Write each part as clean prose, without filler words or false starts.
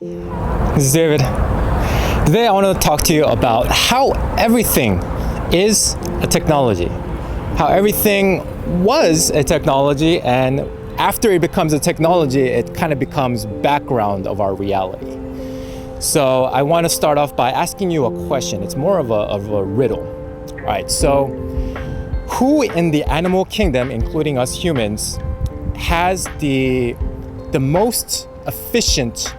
This is David. Today I want to talk to you about how everything is a technology. How everything was a technology, and after it becomes a technology, it kind of becomes background of our reality. So I want to start off by asking you a question. It's more of a riddle. All right, so who in the animal kingdom, including us humans, has the most efficient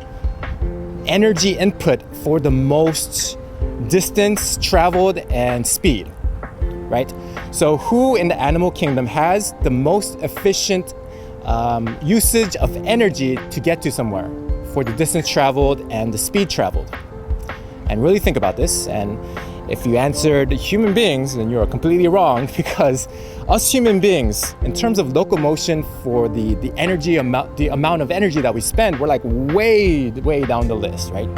energy input for the most distance traveled and speed, right? So who in the animal kingdom has the most efficient usage of energy to get to somewhere for the distance traveled and the speed traveled? And really think about this. And if you answered human beings, then you're completely wrong, because us human beings, in terms of locomotion for the amount of energy that we spend, we're like way down the list, right?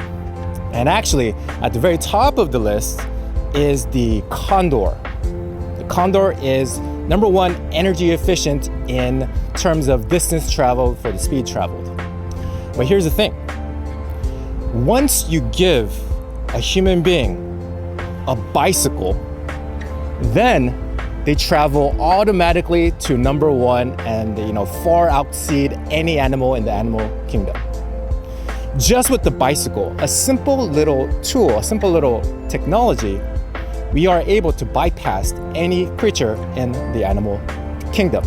And actually, at the very top of the list is the condor. The condor is number one energy efficient in terms of distance traveled for the speed traveled. But here's the thing. Once you give a human being a bicycle, then they travel automatically to number one and far outseed any animal in the animal kingdom. Just with the bicycle, a simple little tool, a simple little technology, we are able to bypass any creature in the animal kingdom.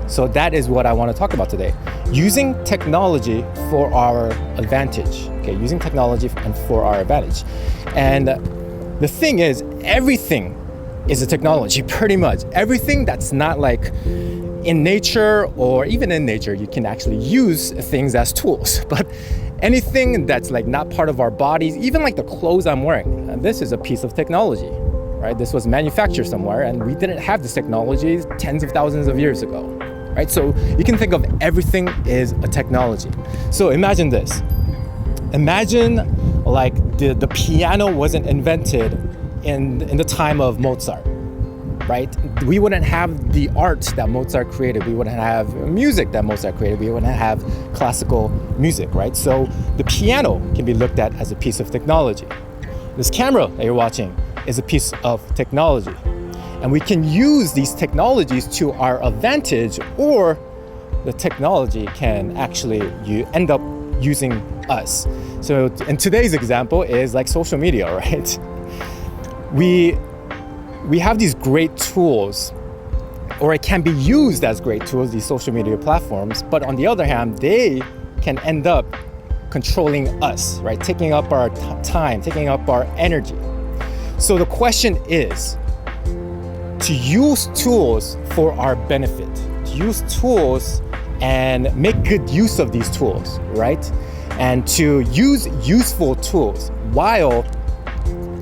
So that is what I want to talk about today. Using technology for our advantage. Okay, using technology and for our advantage. And the thing is, everything is a technology, pretty much. Everything that's not like in nature, or even in nature, you can actually use things as tools. But anything that's like not part of our bodies, even like the clothes I'm wearing, this is a piece of technology, right? This was manufactured somewhere, and we didn't have this technology tens of thousands of years ago, right? So you can think of everything is a technology. So imagine this. Imagine like the piano wasn't invented in the time of Mozart, right? We wouldn't have the art that Mozart created. We wouldn't have music that Mozart created. We wouldn't have classical music, right? So the piano can be looked at as a piece of technology. This camera that you're watching is a piece of technology. And we can use these technologies to our advantage, or the technology can actually end up using us. So in today's example is like social media, right? We have these great tools, or it can be used as great tools, these social media platforms, but on the other hand, they can end up controlling us, right? Taking up our time, taking up our energy. So the question is to use tools for our benefit, to use tools and make good use of these tools, right? And to use useful tools while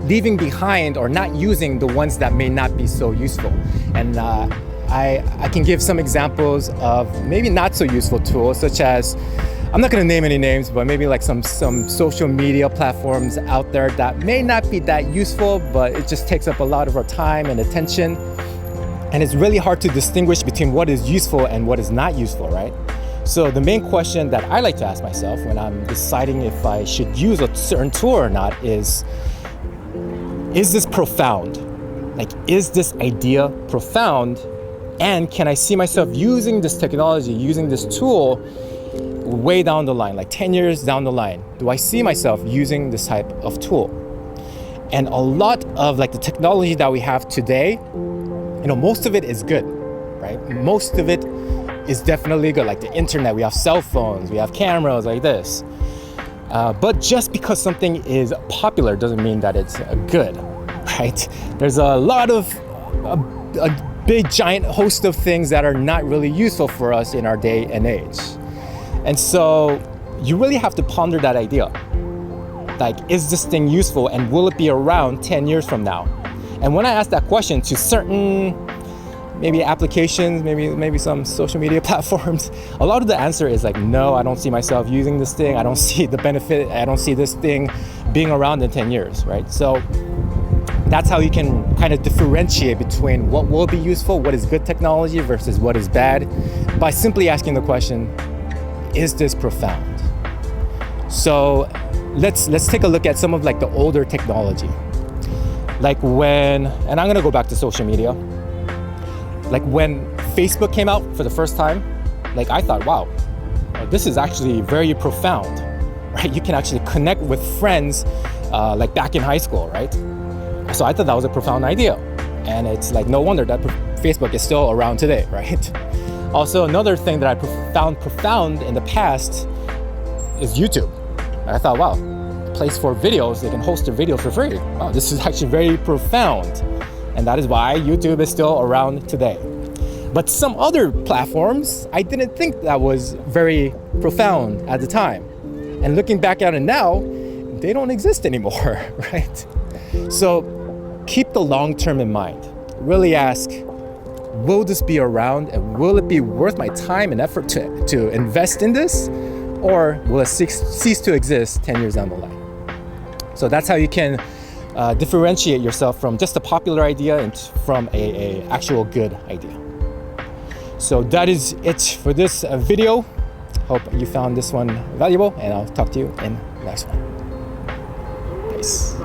leaving behind or not using the ones that may not be so useful. And I can give some examples of maybe not so useful tools, such as, I'm not gonna name any names, but maybe like some social media platforms out there that may not be that useful, but it just takes up a lot of our time and attention. And it's really hard to distinguish between what is useful and what is not useful, right? So the main question that I like to ask myself when I'm deciding if I should use a certain tool or not is this profound? Like, is this idea profound? And can I see myself using this technology, using this tool way down the line, like 10 years down the line? Do I see myself using this type of tool? And a lot of like the technology that we have today, most of it is good, right? Most of it is definitely good. Like the internet, we have cell phones, we have cameras like this. But just because something is popular doesn't mean that it's good, right? There's a lot of, a big giant host of things that are not really useful for us in our day and age. And so you really have to ponder that idea. Like, is this thing useful, and will it be around 10 years from now? And when I ask that question to certain maybe applications, maybe some social media platforms, a lot of the answer is like, no, I don't see myself using this thing. I don't see the benefit. I don't see this thing being around in 10 years, right? So that's how you can kind of differentiate between what will be useful, what is good technology versus what is bad, by simply asking the question, is this profound? So let's take a look at some of like the older technology. Like when, and I'm gonna go back to social media. Like when Facebook came out for the first time, like I thought, wow, this is actually very profound, right? You can actually connect with friends like back in high school, right? So I thought that was a profound idea. And it's like no wonder that Facebook is still around today, right? Also, another thing that I found profound in the past is YouTube. I thought, wow, place for videos, they can host their videos for free. Wow, this is actually very profound. And that is why YouTube is still around today. But some other platforms, I didn't think that was very profound at the time. And looking back at it now, they don't exist anymore, right? So keep the long term in mind. Really ask, will this be around and will it be worth my time and effort to invest in this? Or will it cease to exist 10 years down the line? So that's how you can differentiate yourself from just a popular idea and from a actual good idea. So that is it for this video. Hope you found this one valuable, and I'll talk to you in the next one. Peace.